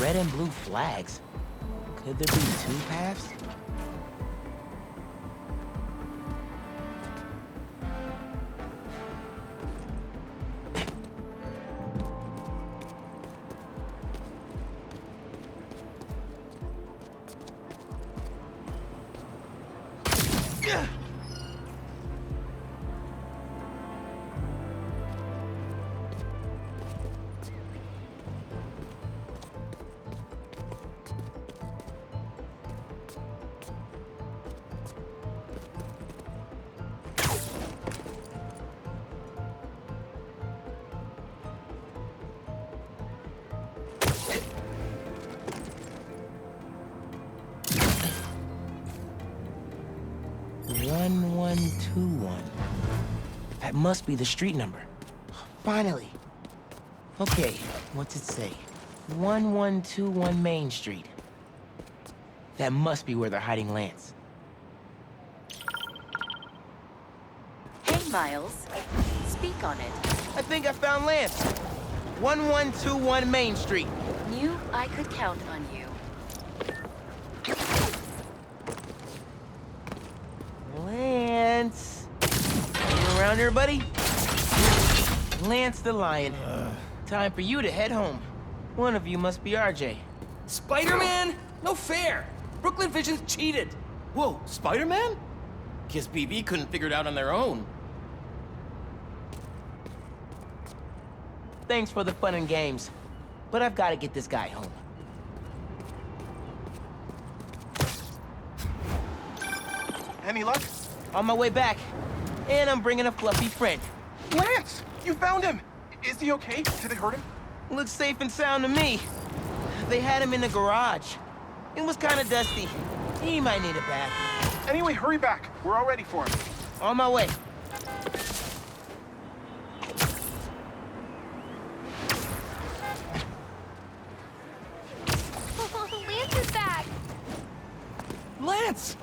red and blue flags. Could there be two paths? That must be the street number. Finally. Okay, what's it say? 1121 Main Street. That must be where they're hiding Lance. Hey, Miles. Speak on it. I think I found Lance. 1121 Main Street. Knew I could count on you. Lance. You around here, buddy? Lance the Lion. Time for you to head home. One of you must be RJ. Spider-Man? No fair! Brooklyn Vision's cheated! Whoa, Spider-Man? Guess BB couldn't figure it out on their own. Thanks for the fun and games, but I've got to get this guy home. Any luck? On my way back, and I'm bringing a fluffy friend. Lance! You found him! Is he okay? Did they hurt him? Looks safe and sound to me. They had him in the garage. It was kind of dusty. He might need a bath. Anyway, hurry back. We're all ready for him. On my way. Lance is back! Lance!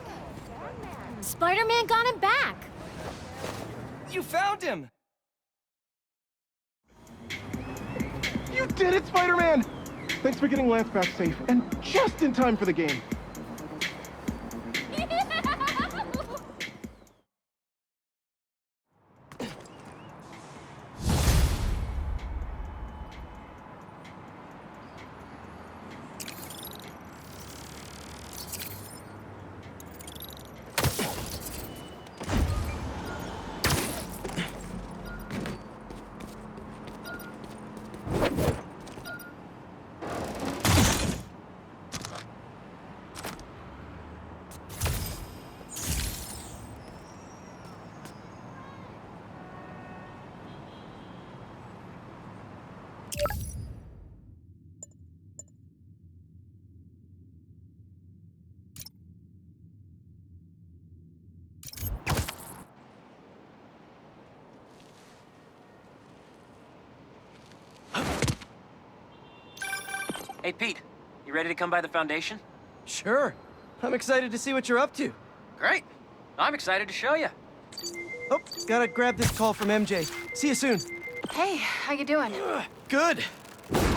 Spider-Man got him back! You found him! You did it, Spider-Man! Thanks for getting Lance back safe, and just in time for the game. Hey, Pete, you ready to come by the Foundation? Sure. I'm excited to see what you're up to. Great. I'm excited to show you. Oh, gotta grab this call from MJ. See you soon. Hey, how you doing? Good.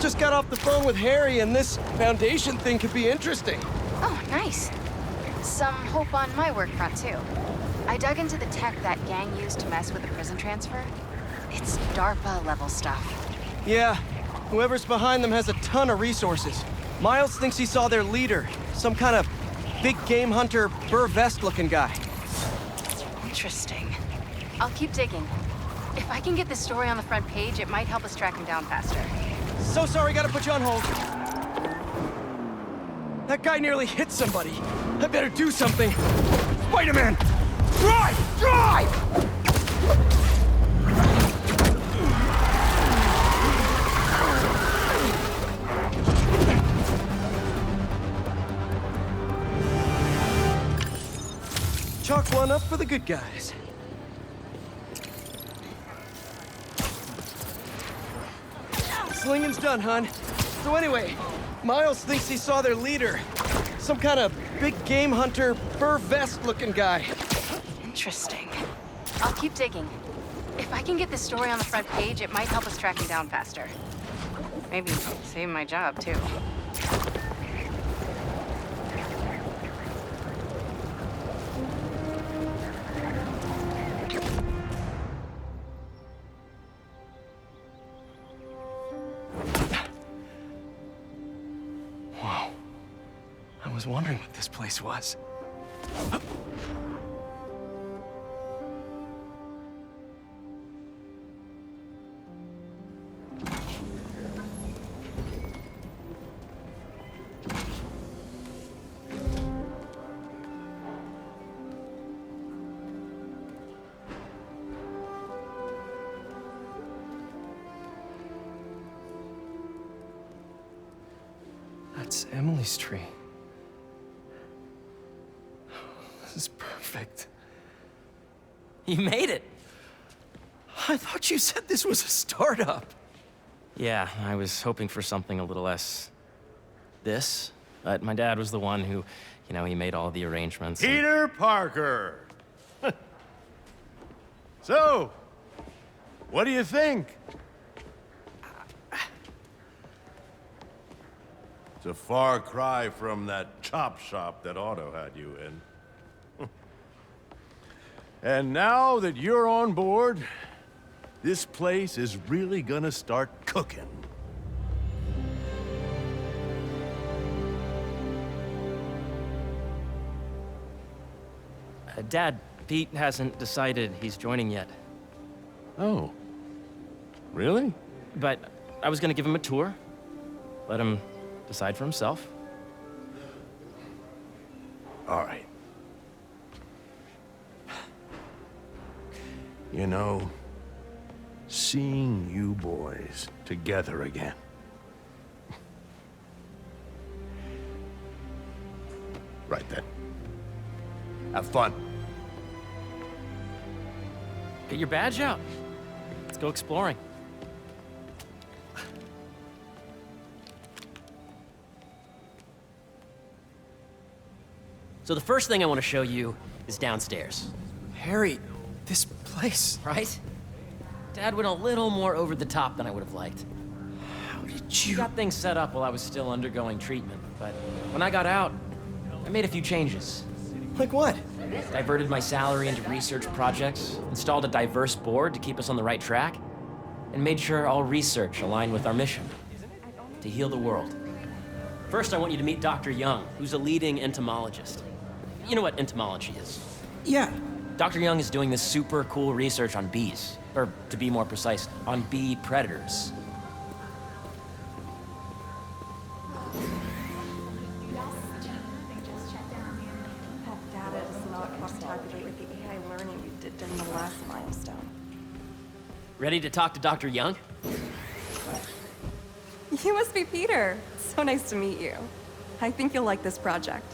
Just got off the phone with Harry, and this Foundation thing could be interesting. Oh, nice. Some hope on my work front, too. I dug into the tech that gang used to mess with the prison transfer. It's DARPA-level stuff. Yeah, whoever's behind them has a ton of resources. Miles thinks he saw their leader, some kind of big game hunter, Burr Vest-looking guy. Interesting. I'll keep digging. If I can get this story on the front page, it might help us track him down faster. So sorry, gotta put you on hold. That guy nearly hit somebody. I better do something. Spider-Man! Drive! Drive! Chalk one up for the good guys. Slinging's done, hon. So anyway, Miles thinks he saw their leader. Some kind of big game hunter, fur vest-looking guy. Interesting. I'll keep digging. If I can get this story on the front page, it might help us track him down faster. Maybe save my job, too. was wondering what this place was. That's Emily's tree. This is perfect. You made it! I thought you said this was a startup. Yeah, I was hoping for something a little less... this. But my dad was the one who, he made all the arrangements. Peter Parker! So, what do you think? It's a far cry from that chop shop that Otto had you in. And now that you're on board, this place is really gonna start cooking. Dad, Pete hasn't decided he's joining yet. Oh. Really? But I was gonna give him a tour. Let him decide for himself. All right. You know, seeing you boys together again. Right then. Have fun. Get your badge out. Let's go exploring. So the first thing I want to show you is downstairs. Harry, this place. Right? Dad went a little more over the top than I would have liked. How did He you... got things set up while I was still undergoing treatment, but when I got out, I made a few changes. Like what? Diverted my salary into research projects, installed a diverse board to keep us on the right track, and made sure all research aligned with our mission, to heal the world. First, I want you to meet Dr. Young, who's a leading entomologist. You know what entomology is? Yeah. Dr. Young is doing this super cool research on bees, or to be more precise, on bee predators. That data does not cross-tabulate with the AI learning you did during the last milestone. Ready to talk to Dr. Young? You must be Peter. So nice to meet you. I think you'll like this project.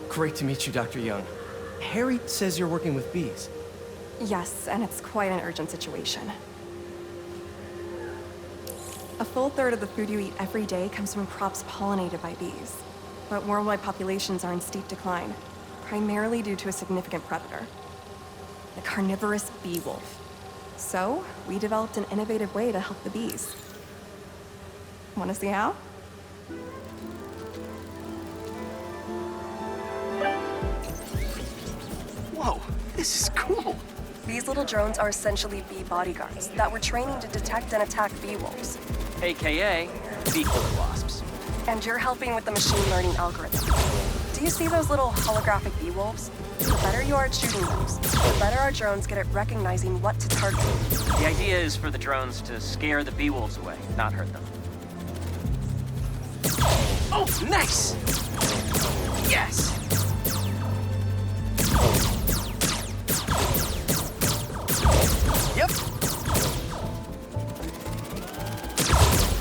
Great to meet you, Dr. Young. Harry says you're working with bees. Yes, and it's quite an urgent situation. A full third of the food you eat every day comes from crops pollinated by bees. But worldwide populations are in steep decline, primarily due to a significant predator, the carnivorous bee wolf. So, we developed an innovative way to help the bees. Want to see how? Whoa, this is cool. These little drones are essentially bee bodyguards that we're training to detect and attack bee wolves. AKA bee killer wasps. And you're helping with the machine learning algorithm. Do you see those little holographic bee wolves? The better you are at shooting those, the better our drones get at recognizing what to target. The idea is for the drones to scare the bee wolves away, not hurt them. Oh, nice! Yes! Yep.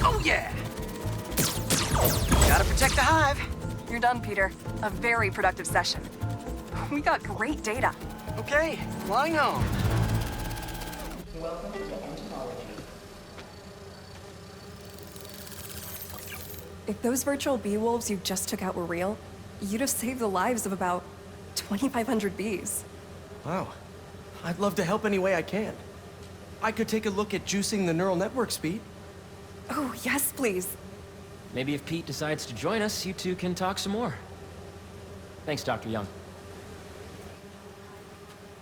Oh, yeah! Gotta protect the hive. You're done, Peter. A very productive session. We got great data. Okay, flying home. If those virtual bee wolves you just took out were real, you'd have saved the lives of about 2,500 bees. Wow. I'd love to help any way I can. I could take a look at juicing the neural network speed. Oh, yes, please. Maybe if Pete decides to join us, you two can talk some more. Thanks, Dr. Young.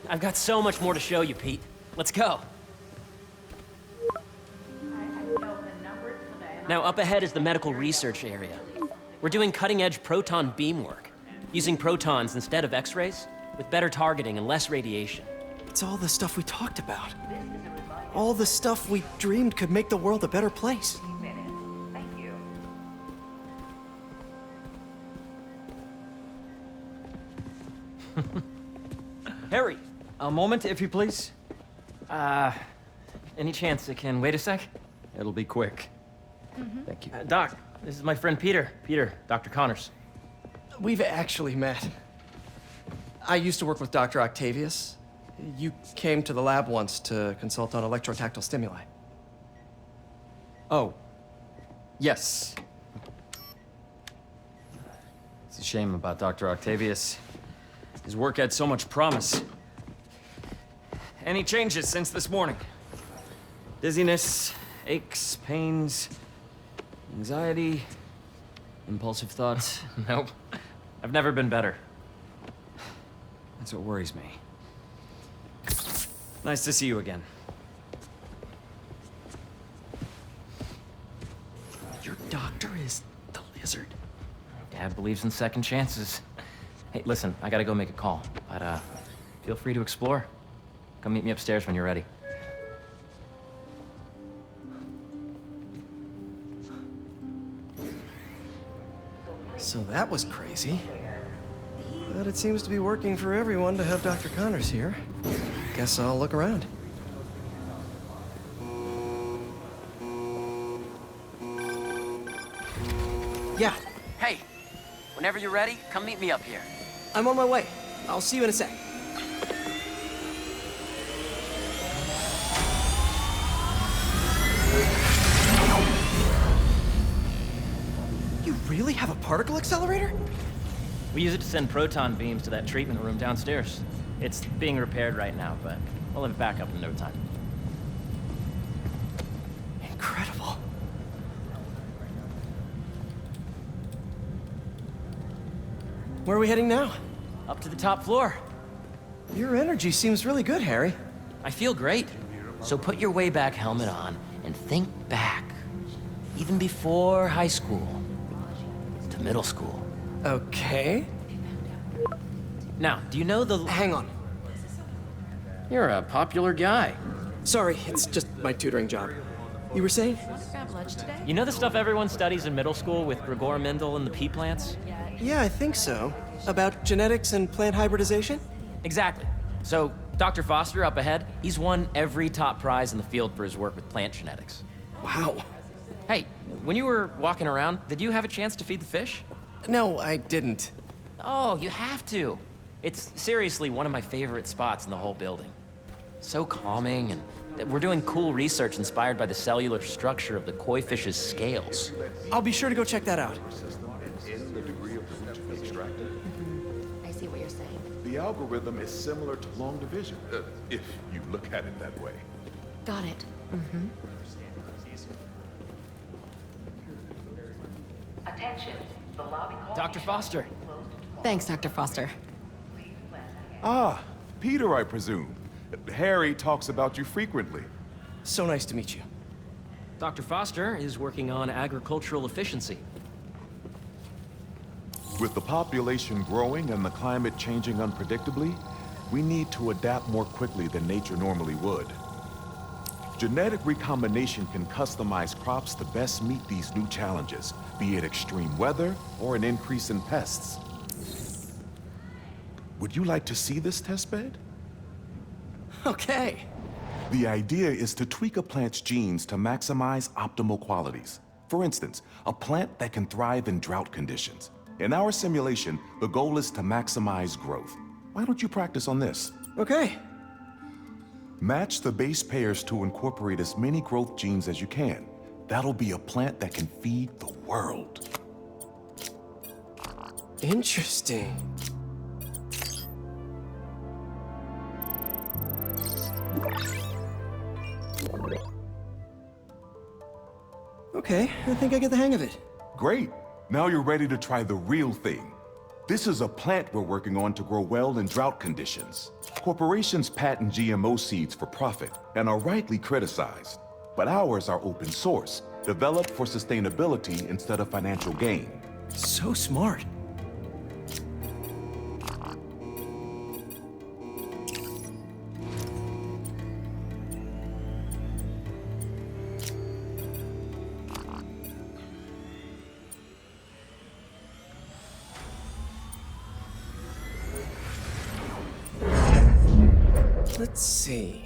I've got so much more to show you, Pete. Let's go. Now, up ahead is the medical research area. We're doing cutting-edge proton beam work, using protons instead of X-rays, with better targeting and less radiation. It's all the stuff we talked about. All the stuff we dreamed could make the world a better place. Harry, a moment, if you please. Any chance it can wait a sec? It'll be quick. Thank you. Doc, this is my friend Peter. Peter, Dr. Connors. We've actually met. I used to work with Dr. Octavius. You came to the lab once to consult on electrotactile stimuli. Oh, yes. It's a shame about Dr. Octavius. His work had so much promise. Any changes since this morning? Dizziness, aches, pains, anxiety, impulsive thoughts? Nope. I've never been better. That's what worries me. Nice to see you again. Your doctor is the lizard. Dad believes in second chances. Hey, listen, I gotta go make a call, but feel free to explore. Come meet me upstairs when you're ready. So that was crazy. But it seems to be working for everyone to have Dr. Connors here. Guess I'll look around. Yeah, Hey, whenever you're ready, come meet me up here. I'm on my way. I'll see you in a sec. You really have a particle accelerator? We use it to send proton beams to that treatment room downstairs. It's being repaired right now, but we'll have it back up in no time. Incredible. Where are we heading now? Up to the top floor. Your energy seems really good, Harry. I feel great. So put your way back helmet on and think back. Even before high school. To middle school. Okay. Now, do you know the... Hang on. You're a popular guy. Sorry, it's just my tutoring job. You were saying? Grab lunch today? You know the stuff everyone studies in middle school with Gregor Mendel and the pea plants? Yeah, I think so. About genetics and plant hybridization? Exactly. So, Dr. Foster up ahead, he's won every top prize in the field for his work with plant genetics. Wow. Hey, when you were walking around, did you have a chance to feed the fish? No, I didn't. Oh, you have to. It's seriously one of my favorite spots in the whole building. So calming, and we're doing cool research inspired by the cellular structure of the koi fish's scales. I'll be sure to go check that out. I see what you're saying. The algorithm is similar to long division, if you look at it that way. Got it. Dr. Foster. Thanks, Dr. Foster. Ah, Peter, I presume. Harry talks about you frequently. So nice to meet you. Dr. Foster is working on agricultural efficiency. With the population growing and the climate changing unpredictably, we need to adapt more quickly than nature normally would. Genetic recombination can customize crops to best meet these new challenges, be it extreme weather or an increase in pests. Would you like to see this testbed? Okay. The idea is to tweak a plant's genes to maximize optimal qualities. For instance, a plant that can thrive in drought conditions. In our simulation, the goal is to maximize growth. Why don't you practice on this? Okay. Match the base pairs to incorporate as many growth genes as you can. That'll be a plant that can feed the world. Interesting. Okay, I think I get the hang of it. Great. Now you're ready to try the real thing. This is a plant we're working on to grow well in drought conditions. Corporations patent GMO seeds for profit and are rightly criticized. But ours are open source, developed for sustainability instead of financial gain. So smart. Let's see.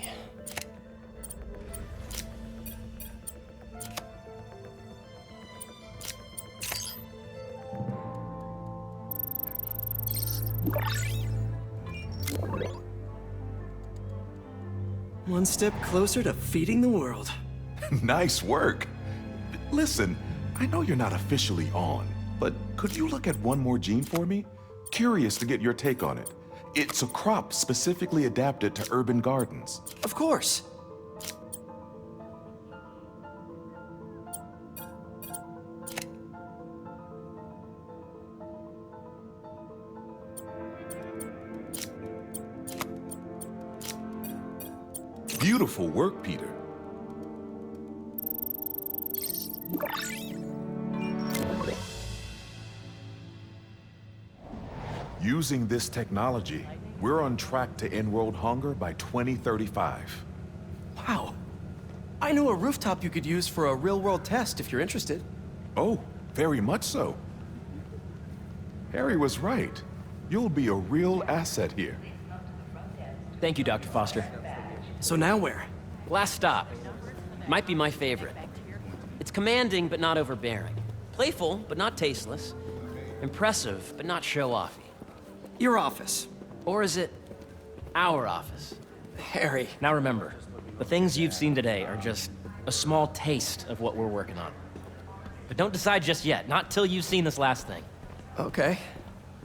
One step closer to feeding the world. Nice work. Listen, I know you're not officially on, but could you look at one more gene for me? Curious to get your take on it. It's a crop specifically adapted to urban gardens. Of course. Beautiful work, Peter. Using this technology, we're on track to end world hunger by 2035. Wow. I know a rooftop you could use for a real-world test if you're interested. Oh, very much so. Harry was right. You'll be a real asset here. Thank you, Dr. Foster. So now where? Last stop. Might be my favorite. It's commanding, but not overbearing. Playful, but not tasteless. Impressive, but not show-offy. Your office. Or is it our office? Harry. Now remember, the things you've seen today are just a small taste of what we're working on. But don't decide just yet, not till you've seen this last thing. Okay.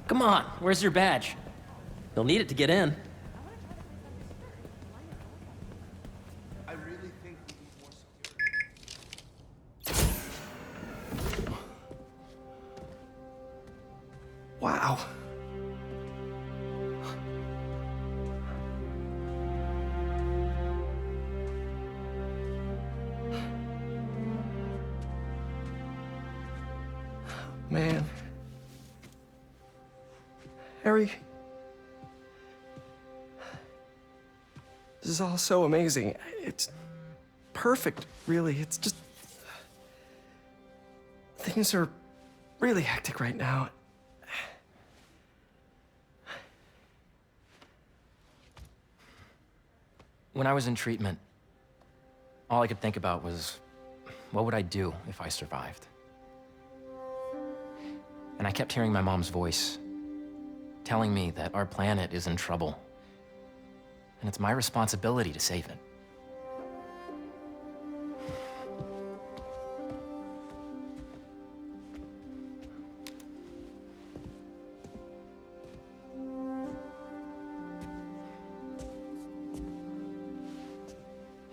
Come on, where's your badge? You'll need it to get in. Wow. Man. Harry. This is all so amazing. It's perfect, really. It's just... Things are really hectic right now. When I was in treatment, all I could think about was, what would I do if I survived? And I kept hearing my mom's voice, telling me that our planet is in trouble, and it's my responsibility to save it.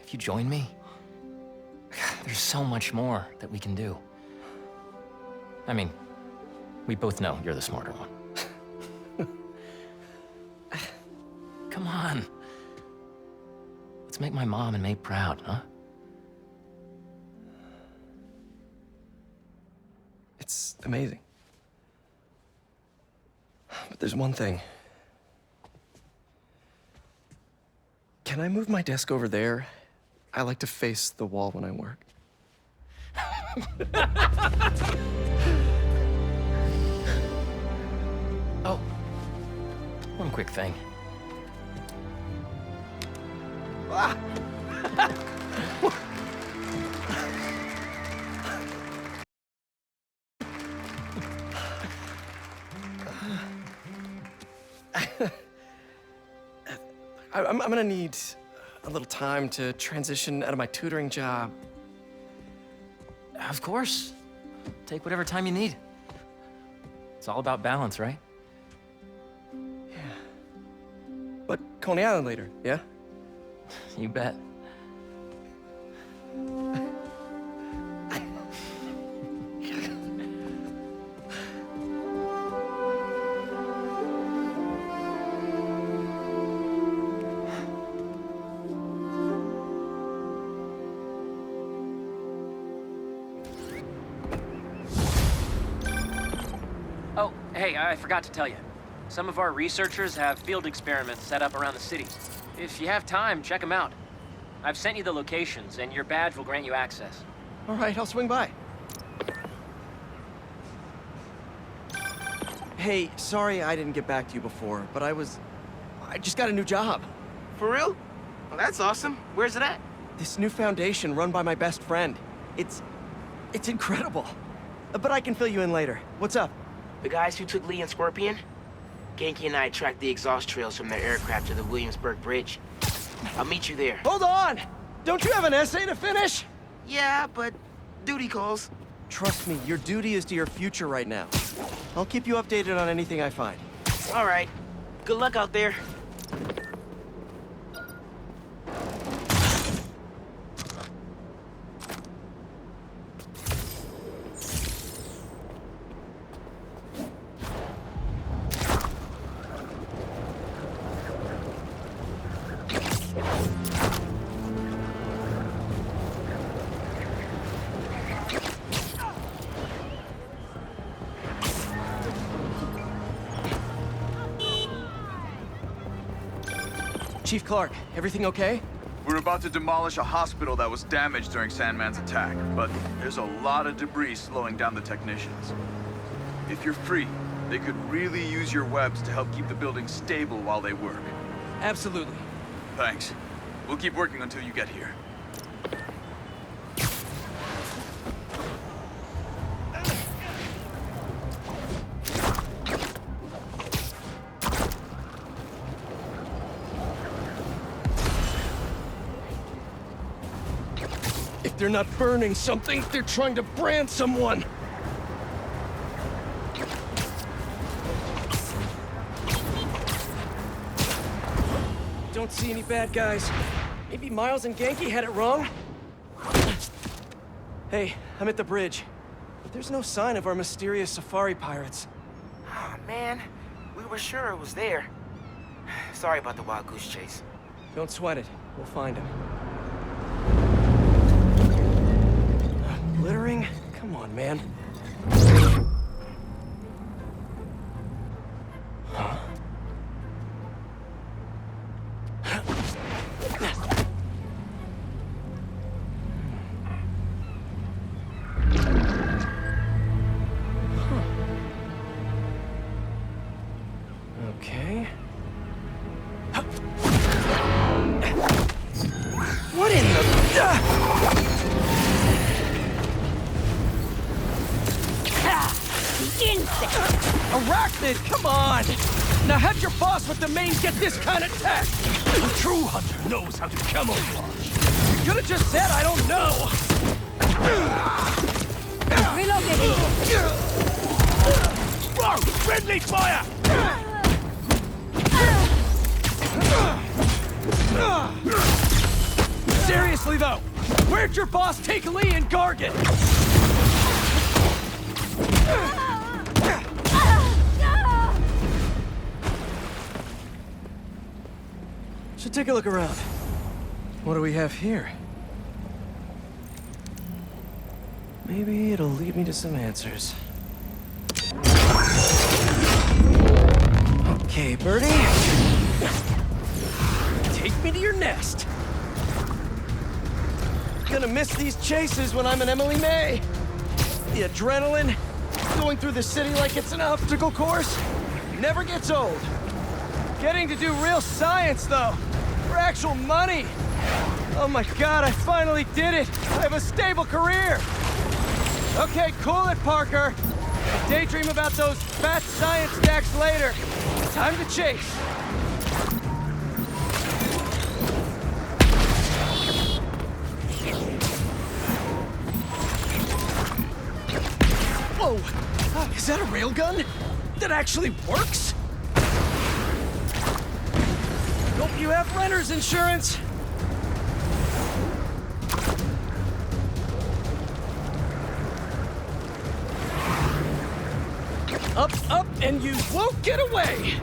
If you join me, there's so much more that we can do. I mean, we both know you're the smarter one. Come on. Let's make my mom and May proud, huh? It's amazing. But there's one thing. Can I move my desk over there? I like to face the wall when I work. Oh, one quick thing. Ah! I'm gonna need a little time to transition out of my tutoring job. Of course. Take whatever time you need. It's all about balance, right? Yeah. But Coney Island later, yeah? You bet. Hey, I forgot to tell you. Some of our researchers have field experiments set up around the city. If you have time, check them out. I've sent you the locations, and your badge will grant you access. All right, I'll swing by. Hey, sorry I didn't get back to you before, but I just got a new job. For real? Well, that's awesome. Where's it at? This new foundation run by my best friend. It's incredible. But I can fill you in later. What's up? The guys who took Lee and Scorpion? Genki and I tracked the exhaust trails from their aircraft to the Williamsburg Bridge. I'll meet you there. Hold on! Don't you have an essay to finish? Yeah, but duty calls. Trust me, your duty is to your future right now. I'll keep you updated on anything I find. All right. Good luck out there. Chief Clark, everything okay? We're about to demolish a hospital that was damaged during Sandman's attack, but there's a lot of debris slowing down the technicians. If you're free, they could really use your webs to help keep the building stable while they work. Absolutely. Thanks. We'll keep working until you get here. If they're not burning something, they're trying to brand someone. Don't see any bad guys. Maybe Miles and Genki had it wrong? Hey, I'm at the bridge. But there's no sign of our mysterious safari pirates. Oh, man. We were sure it was there. Sorry about the wild goose chase. Don't sweat it. We'll find him. Littering? Come on, man. Huh? Okay. What in the... Arachnid, come on! Now have your boss with the main get this kind of tech! A true hunter knows how to camouflage. You could've just said I don't know! Whoa! Friendly fire! Seriously though, where'd your boss take Lee and Gargan? Should take a look around. What do we have here? Maybe it'll lead me to some answers. Okay, Birdie. Take me to your nest. Gonna miss these chases when I'm an Emily May. The adrenaline, going through the city like it's an obstacle course, never gets old. Getting to do real science, though, for actual money. Oh my God, I finally did it. I have a stable career. Okay, cool it, Parker. I'll daydream about those fat science stacks later. Time to chase. Whoa! Is that a railgun? That actually works? Hope you have renter's insurance. Up, and you won't get away!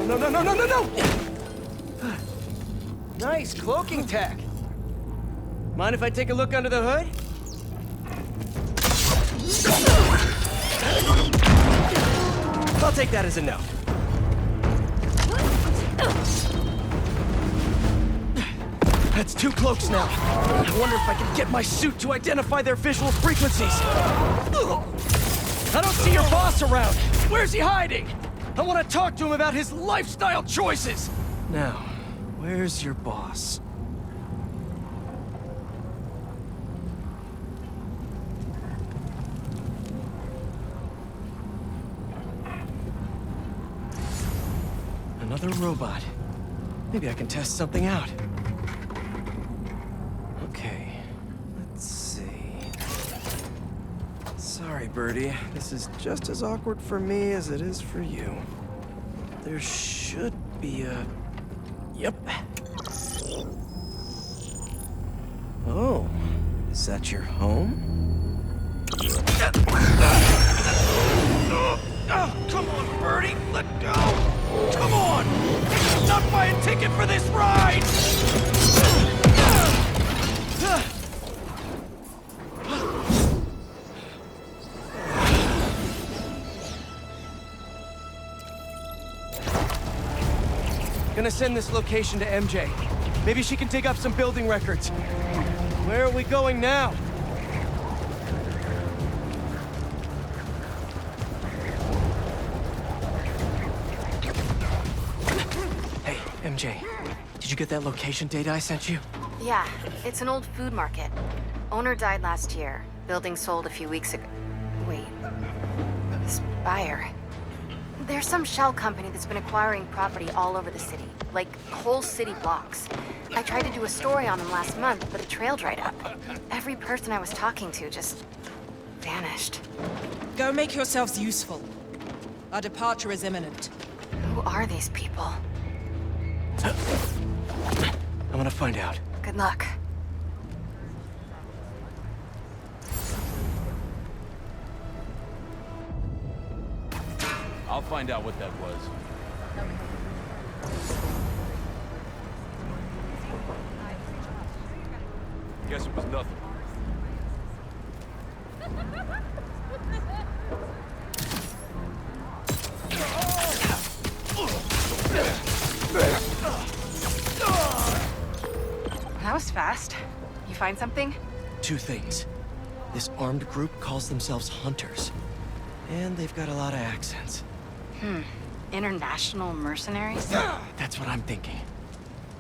No, no, no, no, no, no! Nice cloaking tech. Mind if I take a look under the hood? I'll take that as a no. That's 2 cloaks now. I wonder if I can get my suit to identify their visual frequencies. I don't see your boss around. Where's he hiding? I want to talk to him about his lifestyle choices. Now, where's your boss? Another robot. Maybe I can test something out. Okay, let's see. Sorry, Birdie. This is just as awkward for me as it is for you. There should be a... Yep. Oh, is that your home? Oh, come on, Birdie! Let go! Come on! Not buy a ticket for this ride! Gonna send this location to MJ. Maybe she can dig up some building records. Where are we going now? Hey, MJ. Did you get that location data I sent you? Yeah, it's an old food market. Owner died last year. Building sold a few weeks ago. Wait. Spire. There's some shell company that's been acquiring property all over the city. Like, whole city blocks. I tried to do a story on them last month, but the trail dried up. Every person I was talking to just... vanished. Go make yourselves useful. Our departure is imminent. Who are these people? I'm gonna find out. Good luck. I'll find out what that was. Guess it was nothing. That was fast. You find something? 2 things. This armed group calls themselves Hunters. And they've got a lot of accents. International mercenaries? That's what I'm thinking.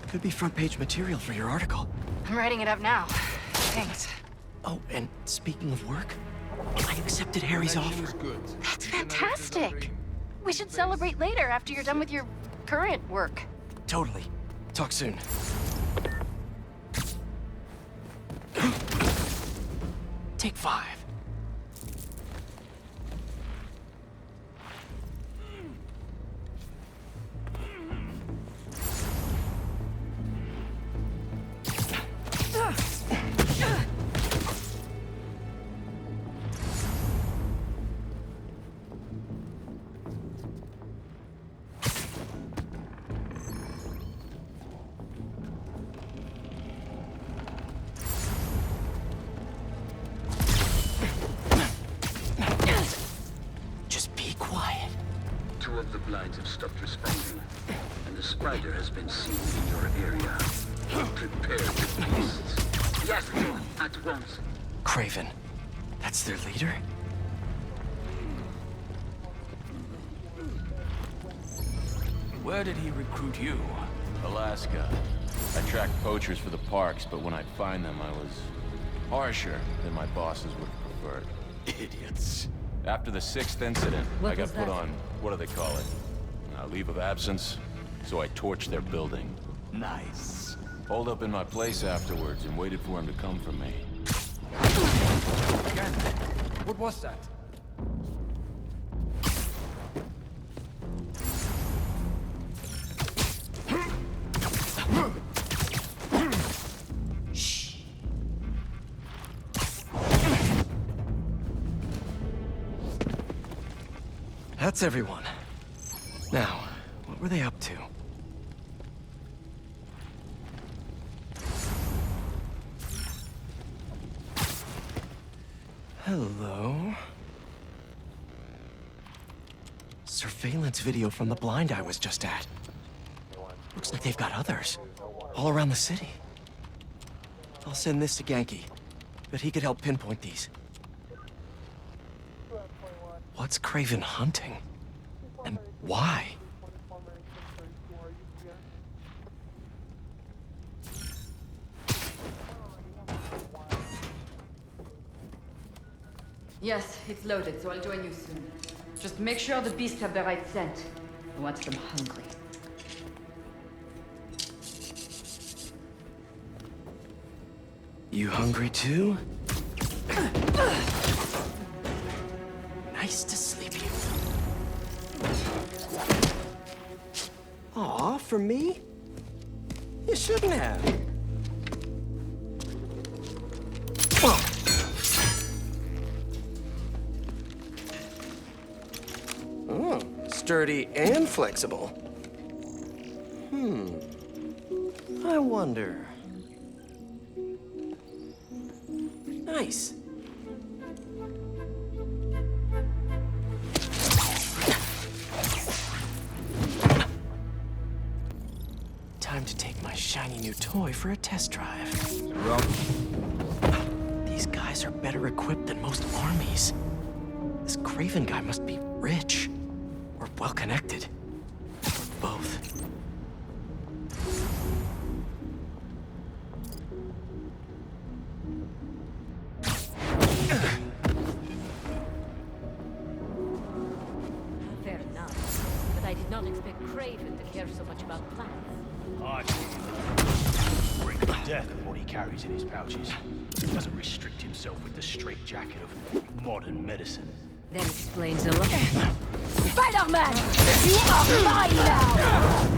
Could be front-page material for your article. I'm writing it up now. Thanks. Oh, and speaking of work, I accepted Harry's offer. That's fantastic. We should celebrate later after you're done with your current work. Totally. Talk soon. Take 5. The blinds have stopped responding, and the spider has been seen in your area. Prepare the beasts. Yes, at once. Craven. That's their leader? Where did he recruit you? Alaska. I tracked poachers for the parks, but when I'd find them, I was harsher than my bosses would have preferred. Idiots. After the 6th incident, I got put on, what do they call it? Leave of absence. So I torched their building. Nice. Holed up in my place afterwards and waited for him to come for me. Again, what was that? That's everyone. Now, what What are they up to? Hello? Surveillance video from the blind I was just at. Looks like they've got others. All around the city. I'll send this to Genki. Bet he could help pinpoint these. What's Craven hunting? And why? Yes, it's loaded, so I'll join you soon. Just make sure the beasts have the right scent. I want them hungry. You hungry too? Nice to sleep you. Aw, for me? You shouldn't have. Oh, sturdy and flexible. I wonder. Nice. Time to take my shiny new toy for a test drive. These guys are better equipped than most armies. This Craven guy must be rich. Or well-connected. Or both. Fair enough. But I did not expect Craven to care so much about plants. I bring to death of what he carries in his pouches. He doesn't restrict himself with the straitjacket of modern medicine. That explains a lot. Spider-Man! You are mine now!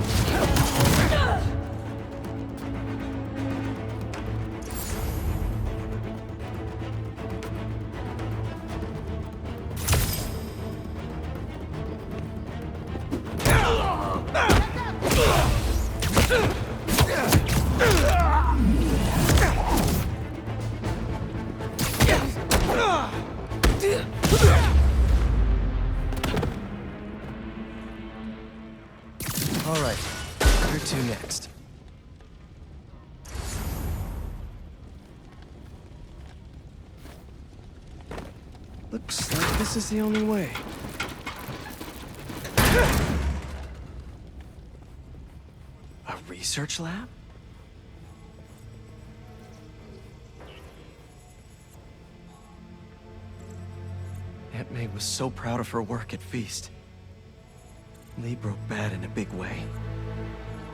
All right, where to next? Looks like this is the only way. A research lab? Aunt May was so proud of her work at Feast. Lee broke bad in a big way.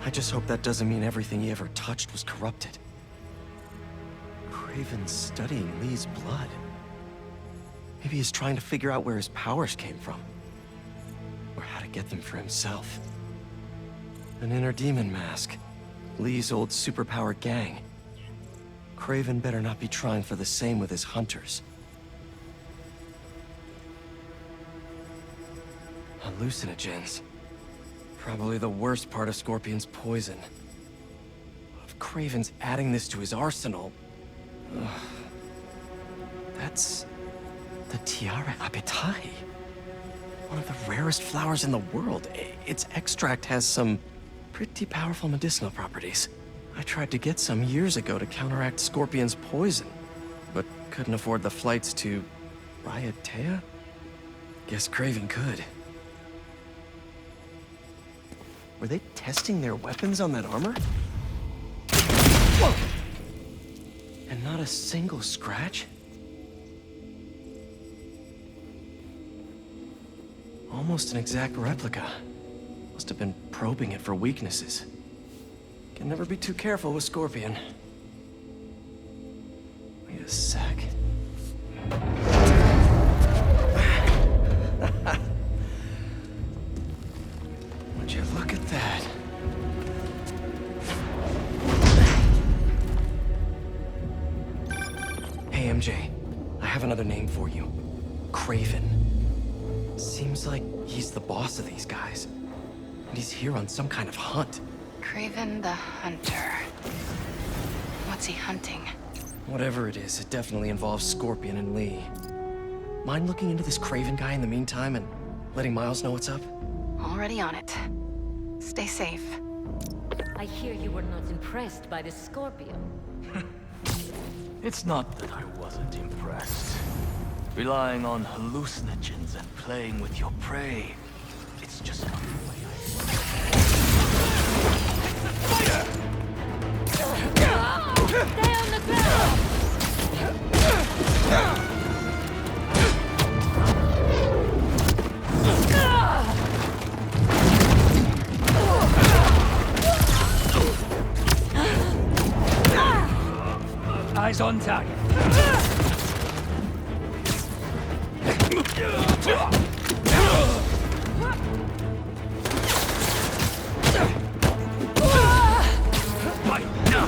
I just hope that doesn't mean everything he ever touched was corrupted. Craven's studying Lee's blood. Maybe he's trying to figure out where his powers came from. Or how to get them for himself. An inner demon mask. Lee's old superpowered gang. Craven better not be trying for the same with his hunters. Hallucinogens. Probably the worst part of Scorpion's poison. If Craven's adding this to his arsenal... That's... the Tiara Apetai. One of the rarest flowers in the world. Its extract has some pretty powerful medicinal properties. I tried to get some years ago to counteract Scorpion's poison, but couldn't afford the flights to... Raiatea? Guess Craven could. Were they testing their weapons on that armor? Whoa! And not a single scratch? Almost an exact replica. Must have been probing it for weaknesses. Can never be too careful with Scorpion. Wait a sec. Would you look at that? Hey, MJ. I have another name for you. Craven. Seems like he's the boss of these guys. And he's here on some kind of hunt. Craven the Hunter. What's he hunting? Whatever it is, it definitely involves Scorpion and Lee. Mind looking into this Craven guy in the meantime and letting Miles know what's up? Already on it. Stay safe. I hear you were not impressed by the Scorpion. It's not that I wasn't impressed. Relying on hallucinogens and playing with your prey. It's just not the way Stay on the ground! Eyes on target. Right now.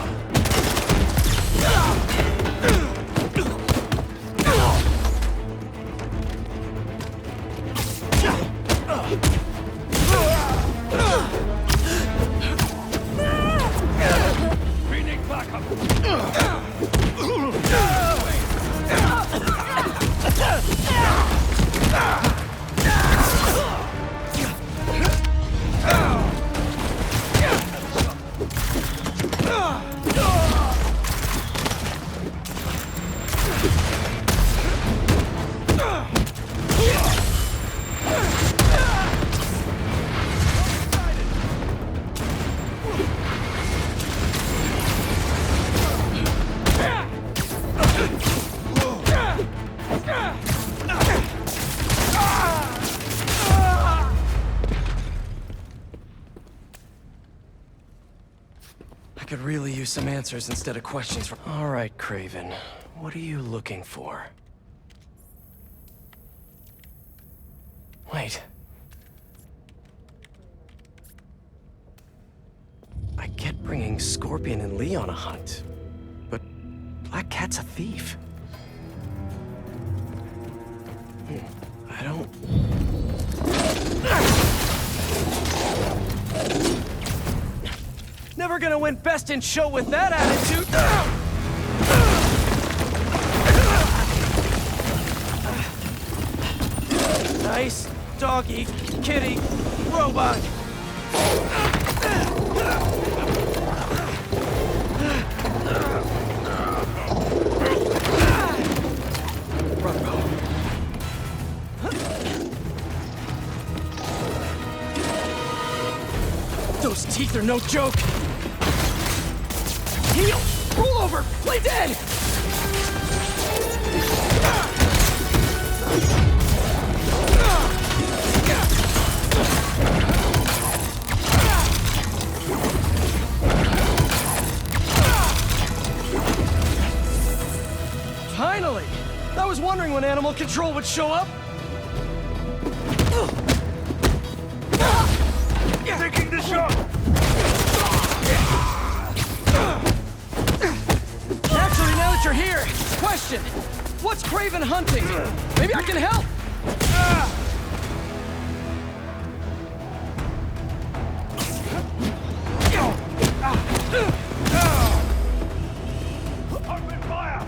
Bring back up. I could really use some answers instead of questions from... All right, Craven. What are you looking for? Wait. I get bringing Scorpion and Lee on a hunt, but Black Cat's a thief. I don't... Never gonna win Best in Show with that attitude! Nice doggy, kitty, robot! Those teeth are no joke! Heal! Roll over! Play dead! Finally! I was wondering when animal control would show up. Taking the shot! Actually, now that you're here, question. What's Craven hunting? Maybe I can help! Open fire!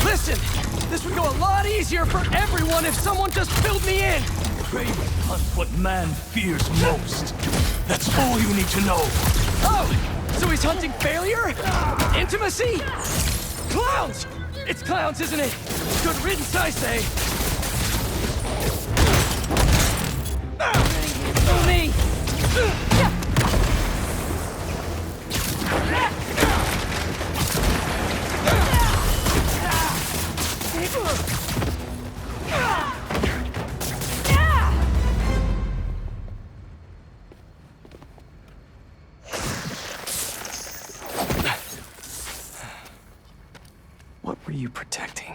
Listen! This would go a lot easier for everyone if someone just filled me in! Craven hunts what man fears most. That's all you need to know. Oh! So he's hunting failure? Intimacy? Clowns! It's clowns, isn't it? Good riddance, I say. For me! What were you protecting?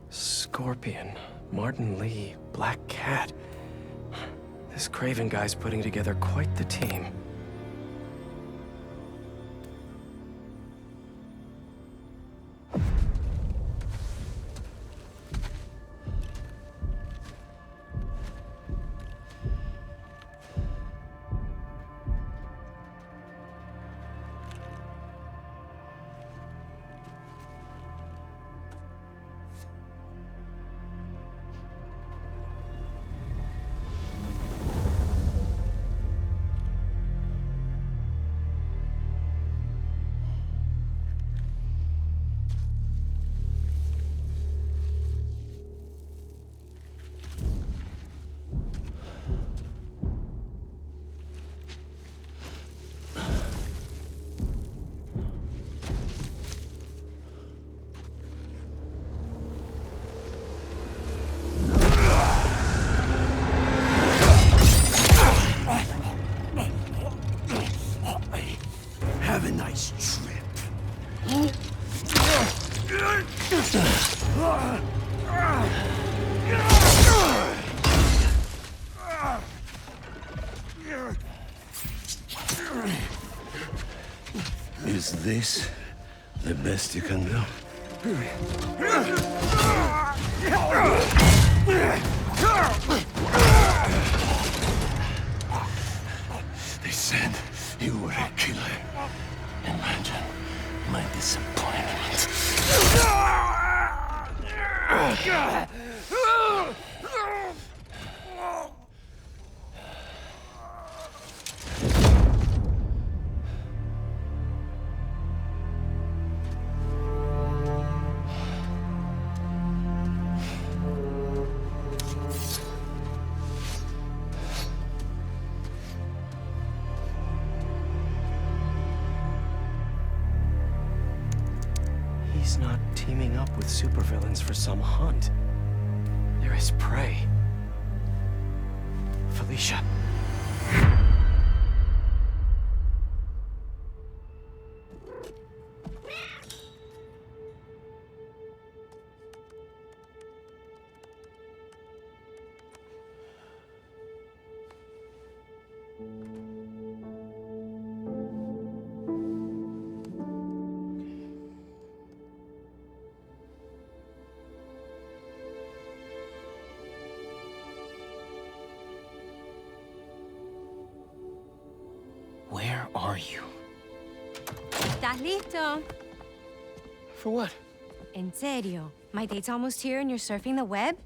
Scorpion. Mark Martin Lee, Black Cat. This Craven guy's putting together quite the team. Have a nice trip. Is this the best you can do? They said you were a killer. Imagine my disappointment. He's not teaming up with supervillains for some hunt. They're his prey. Felicia. Where are you? ¿Estás listo? For what? En serio? My date's almost here and you're surfing the web?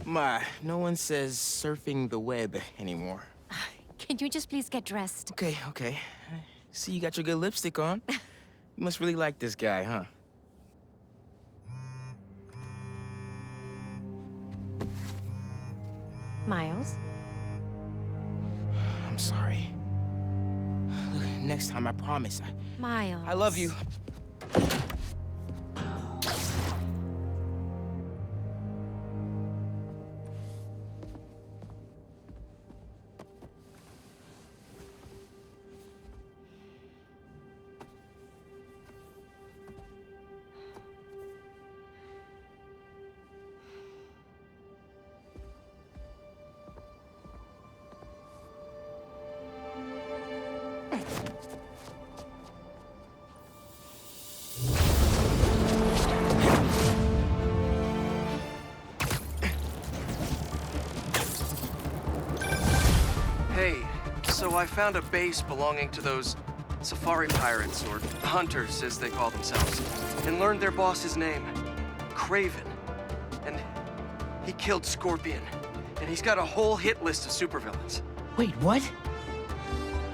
Ma, no one says surfing the web anymore. Can you just please get dressed? Okay, okay. See, you got your good lipstick on. You must really like this guy, huh? Miles? I'm sorry. Look, next time, I promise. Miles. I love you. Hey, so I found a base belonging to those safari pirates, or hunters as they call themselves, and learned their boss's name, Craven. And he killed Scorpion, and he's got a whole hit list of supervillains. Wait, what?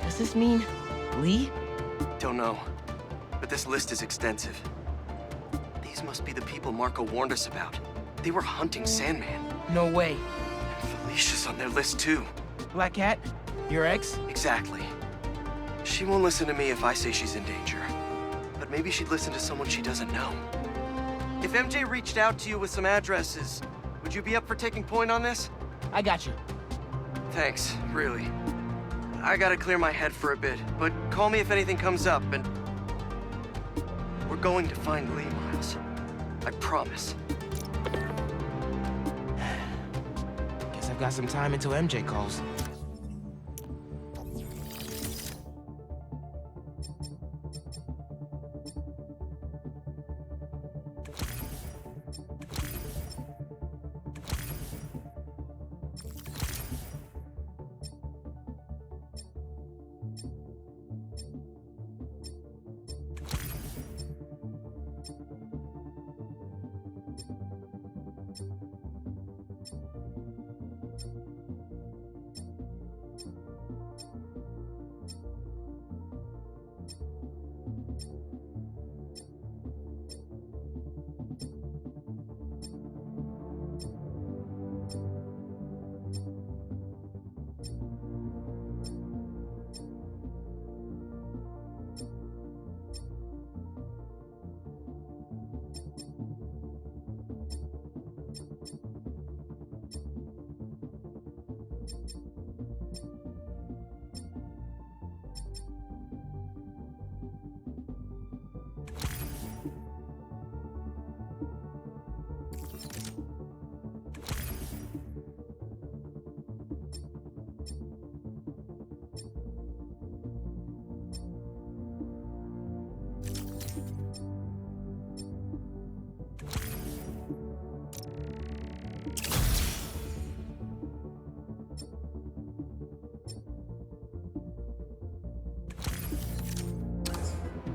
Does this mean Lee? Don't know, but this list is extensive. These must be the people Marco warned us about. They were hunting Sandman. No way. And Felicia's on their list too. Black Cat? Your ex? Exactly. She won't listen to me if I say she's in danger. But maybe she'd listen to someone she doesn't know. If MJ reached out to you with some addresses, would you be up for taking point on this? I got you. Thanks, really. I gotta clear my head for a bit, but call me if anything comes up, and... We're going to find Lee, Miles. I promise. Guess I've got some time until MJ calls.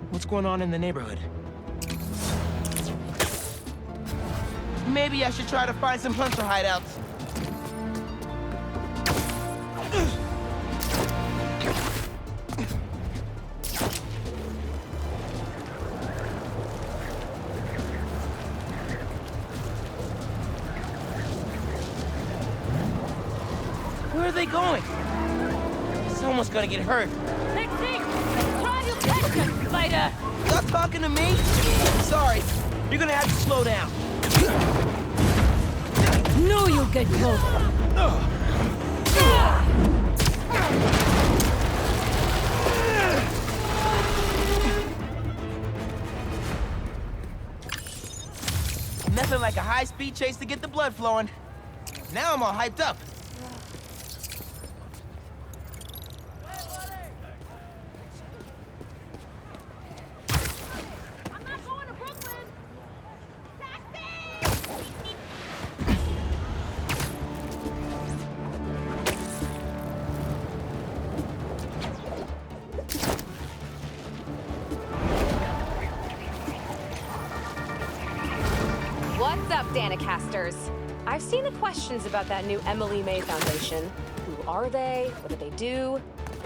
What's going on in the neighborhood? Maybe I should try to find some hunter hideouts. Where are they going? Someone's gonna get hurt. Let's see! Try to catch them, spider! Y'all talking to me? Sorry, you're gonna have to slow down. No, you get close. Nothing like a high-speed chase to get the blood flowing. Now I'm all hyped up. What's up, Danicasters? I've seen the questions about that new Emily May Foundation. Who are they? What do they do?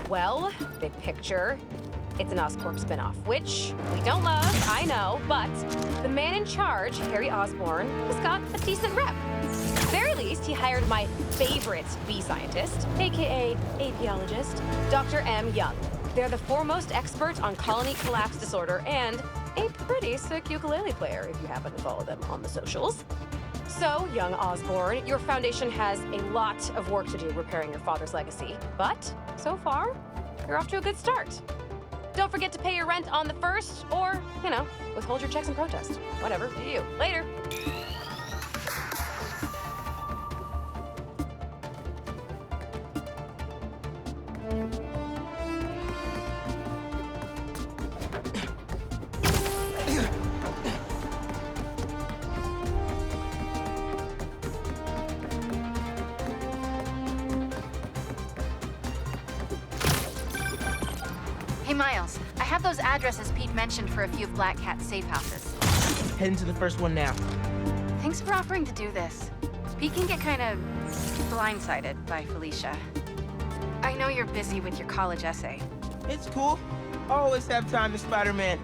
Well, big picture, it's an Oscorp spinoff, which we don't love, I know, but the man in charge, Harry Osborn, has got a decent rep. At the very least, he hired my favorite bee scientist, aka apiologist, Dr. M. Young. They're the foremost experts on colony collapse disorder and a pretty sick ukulele player if you happen to follow them on the socials. So, young Osborn, your foundation has a lot of work to do repairing your father's legacy, but so far, you're off to a good start. Don't forget to pay your rent on the 1st, or, you know, withhold your checks in protest. Whatever, do you. Later. Hey, Miles, I have those addresses Pete mentioned for a few of Black Cat's safe houses. Heading to the first one now. Thanks for offering to do this. Pete can get kind of blindsided by Felicia. I know you're busy with your college essay. It's cool. Always have time to Spider-Man.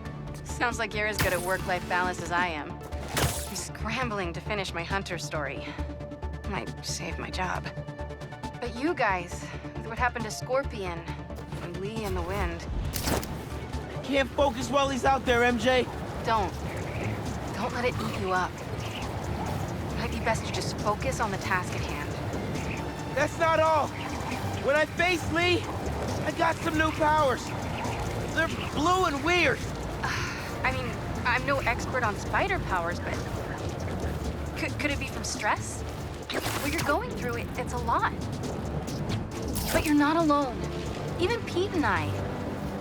Sounds like you're as good at work-life balance as I am. I'm scrambling to finish my Hunter story. Might save my job. But you guys, with what happened to Scorpion, and Lee in the wind. Can't focus while he's out there, MJ. Don't let it eat you up. Might be best to just focus on the task at hand. That's not all. When I face Lee, I got some new powers. They're blue and weird. I mean, I'm no expert on spider powers, but could it be from stress? What you're going through, it's a lot. But you're not alone. Even Pete and I,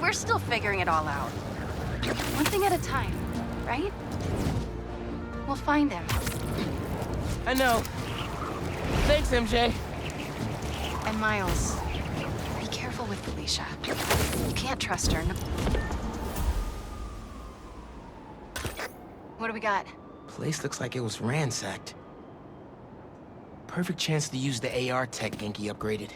we're still figuring it all out. One thing at a time, right? We'll find him. I know. Thanks, MJ. And Miles, be careful with Felicia. You can't trust her. What do we got? Place looks like it was ransacked. Perfect chance to use the AR tech Genki upgraded.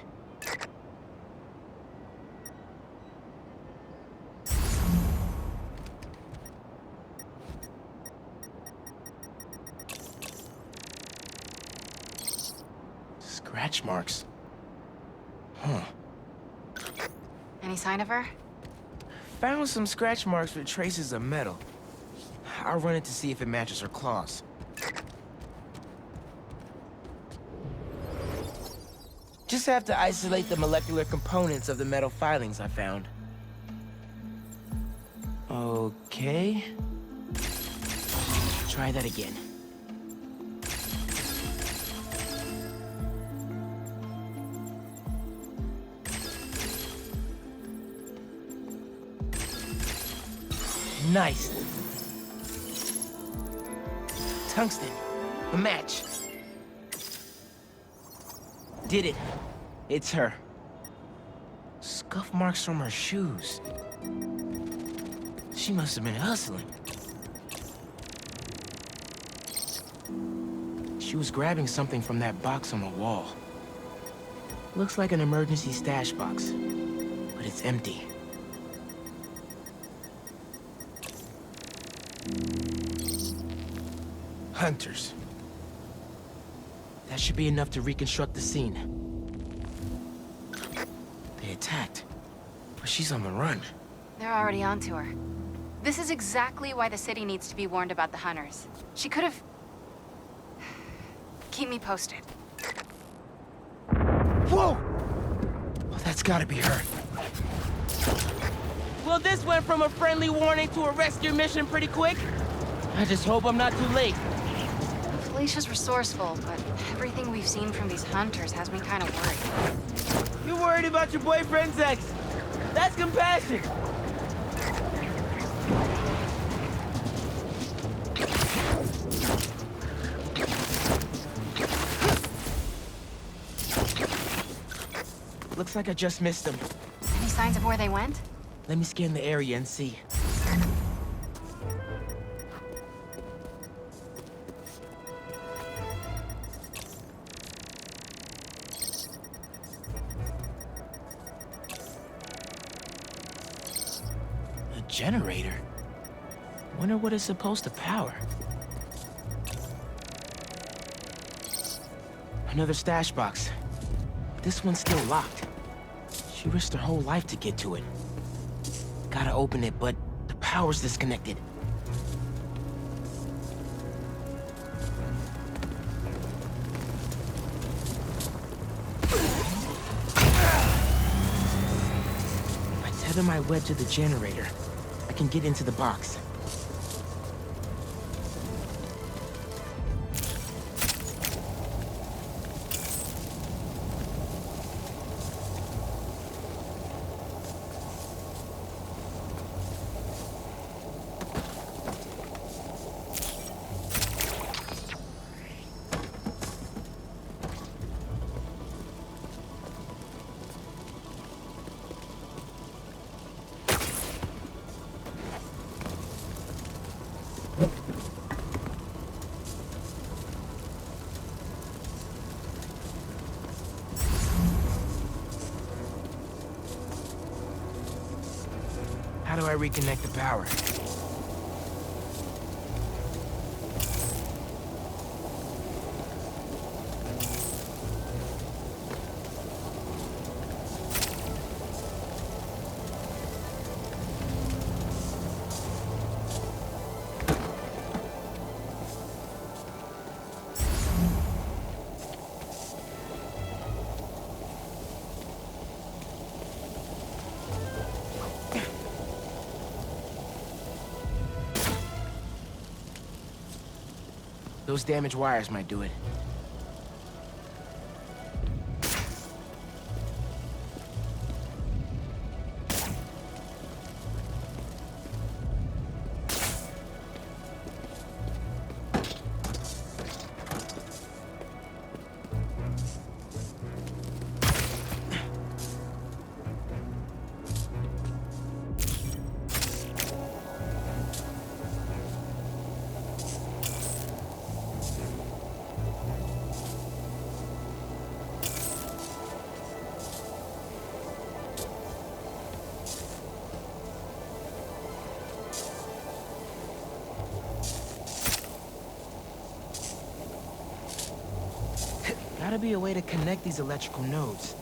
Scratch marks. Huh. Any sign of her? Found some scratch marks with traces of metal. I'll run it to see if it matches her claws. Just have to isolate the molecular components of the metal filings I found. Okay. Try that again. Nice. Tungsten. A match. Did it. It's her. Scuff marks from her shoes. She must have been hustling. She was grabbing something from that box on the wall. Looks like an emergency stash box, but it's empty. Hunters. That should be enough to reconstruct the scene. They attacked, but she's on the run. They're already onto her. This is exactly why the city needs to be warned about the hunters. She could have... Keep me posted. Whoa! Oh, that's gotta be her. Well, this went from a friendly warning to a rescue mission pretty quick. I just hope I'm not too late. Felicia's resourceful, but everything we've seen from these hunters has me kind of worried. You're worried about your boyfriend's ex. That's compassion. Looks like I just missed them. Any signs of where they went? Let me scan the area and see. A generator? Wonder what it's supposed to power. Another stash box. This one's still locked. She risked her whole life to get to it. Gotta open it, but the power's disconnected. If I tether my web to the generator, I can get into the box. How do I reconnect the power? Those damaged wires might do it. gotta be a way to connect these electrical nodes.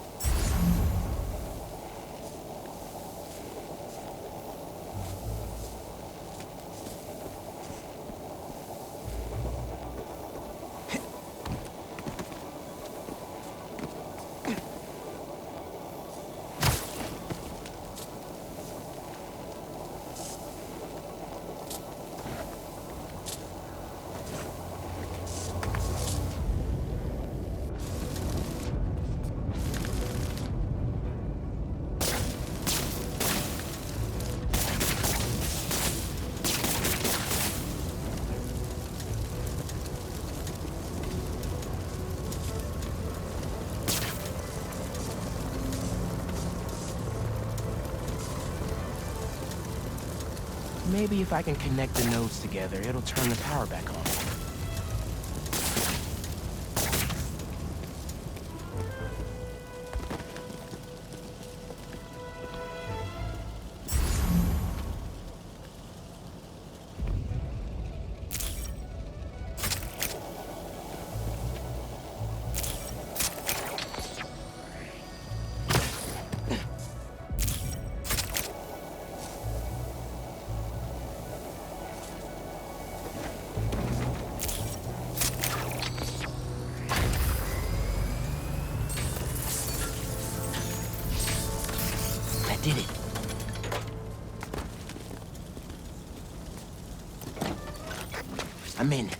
Maybe if I can connect the nodes together, it'll turn the power back on. Did it. I'm in.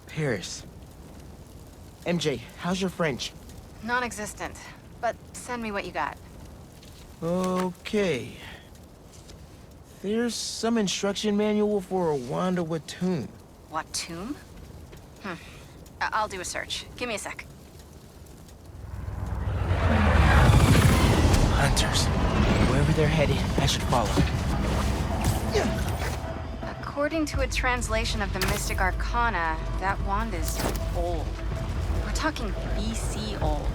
Paris. MJ, how's your French? Non-existent, but send me what you got. Okay. There's some instruction manual for a Wanda Watoon. What tomb? I'll do a search. Give me a sec. Hunters. Wherever they're headed, I should follow. According to a translation of the Mystic Arcana, that wand is old. We're talking BC old.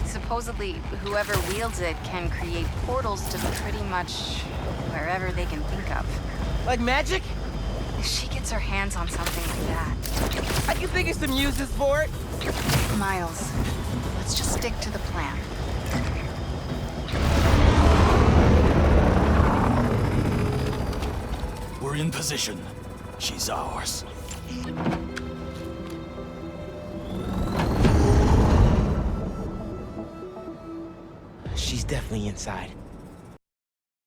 Supposedly, whoever wields it can create portals to pretty much wherever they can think of. Like magic? If she gets her hands on something like that... I can think of some uses for it. Miles, let's just stick to the plan. We're in position. She's ours. She's definitely inside.